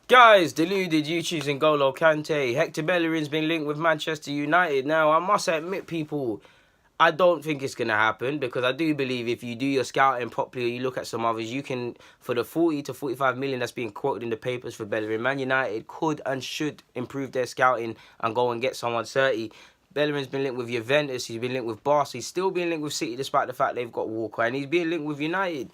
Guys, deluded YouTube's N'Golo Kante. Hector Bellerin's been linked with Manchester United. Now, I must admit, people, I don't think it's going to happen because I do believe if you do your scouting properly or you look at some others, you can, for the 40 to 45 million that's being quoted in the papers for Bellerin, Man United could and should improve their scouting and go and get someone 30. Bellerin's been linked with Juventus, he's been linked with Barca, he's still being linked with City despite the fact they've got Walker, and he's being linked with United.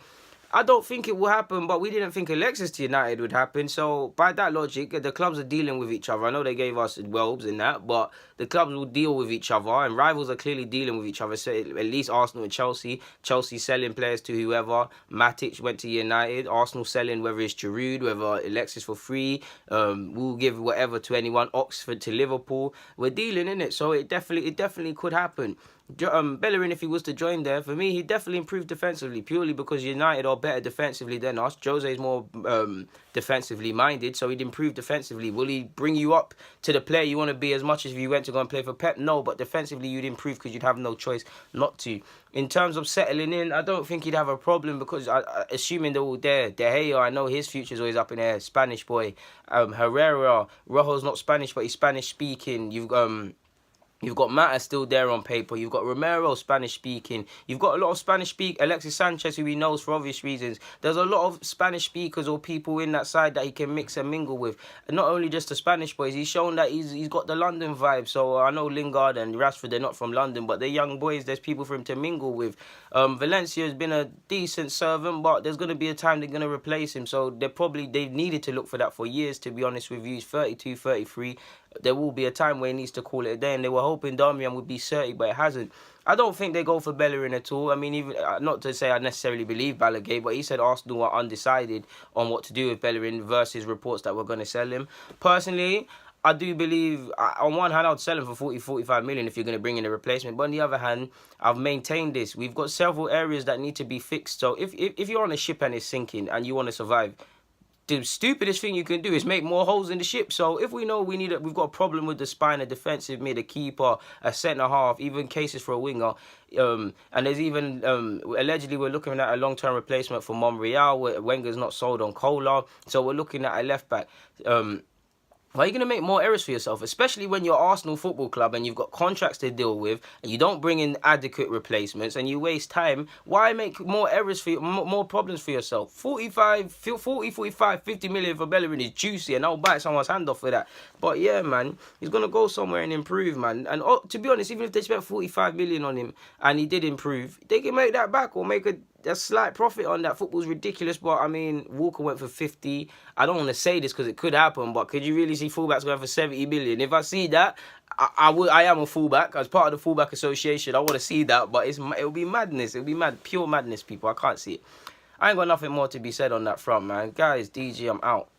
I don't think it will happen, but we didn't think Alexis to United would happen. So, by that logic, the clubs are dealing with each other. I know they gave us Welbs in that, but the clubs will deal with each other, and rivals are clearly dealing with each other. So, at least Arsenal and Chelsea. Chelsea selling players to whoever. Matic went to United. Arsenal selling whether it's Giroud, whether Alexis for free. We'll give whatever to anyone. Oxford to Liverpool. We're dealing in it, so it definitely could happen. Bellerin, if he was to join there, for me, he'd definitely improve defensively, purely because United are better defensively than us. Jose's more defensively minded, so he'd improve defensively. Will he bring you up to the player you want to be as much as if you went to go and play for Pep? No, but defensively you'd improve because you'd have no choice not to. In terms of settling in, I don't think he'd have a problem because, assuming they're all there, De Gea, I know his future's always up in the air. Spanish boy. Herrera, Rojo's not Spanish, but he's Spanish speaking. You've got Mata still there on paper. You've got Romero, Spanish-speaking. You've got a lot of Spanish-speak. Alexis Sanchez, who he knows for obvious reasons. There's a lot of Spanish speakers or people in that side that he can mix and mingle with. And not only just the Spanish boys, he's shown that he's got the London vibe. So I know Lingard and Rashford, they're not from London, but they're young boys. There's people for him to mingle with. Valencia has been a decent servant, but there's going to be a time they're going to replace him. So they've needed to look for that for years, to be honest with you. He's 32, 33. There will be a time where he needs to call it a day, and they were hoping Darmian would be 30, but it hasn't. I don't think they go for Bellerin at all. I mean, even not to say I necessarily believe Balogun, but he said Arsenal are undecided on what to do with Bellerin versus reports that we're going to sell him. Personally, I do believe, on one hand, I'd sell him for 40, 45 million if you're going to bring in a replacement. But on the other hand, I've maintained this. We've got several areas that need to be fixed. So if you're on a ship and it's sinking and you want to survive, the stupidest thing you can do is make more holes in the ship. So if we know we've got a problem with the spine, a defensive mid, a keeper, a centre half, even cases for a winger, and there's even allegedly we're looking at a long-term replacement for Monreal. Wenger's not sold on Kolar, so we're looking at a left back. Why are you going to make more errors for yourself, especially when you're Arsenal Football Club and you've got contracts to deal with and you don't bring in adequate replacements and you waste time? Why make more errors for you, more problems for yourself? 40, 45, 50 million for Bellerin is juicy, and I'll bite someone's hand off for that. But yeah, man, he's going to go somewhere and improve, man. And to be honest, even if they spent 45 million on him and he did improve, they can make that back or make a slight profit on that. Football's ridiculous, but I mean, Walker went for 50. I don't want to say this because it could happen, but could you really see fullbacks going for 70 million? If I see that, I am a fullback. As part of the fullback association, I want to see that, but it'll be madness. It'll be pure madness, people. I can't see it. I ain't got nothing more to be said on that front, man. Guys, DG, I'm out.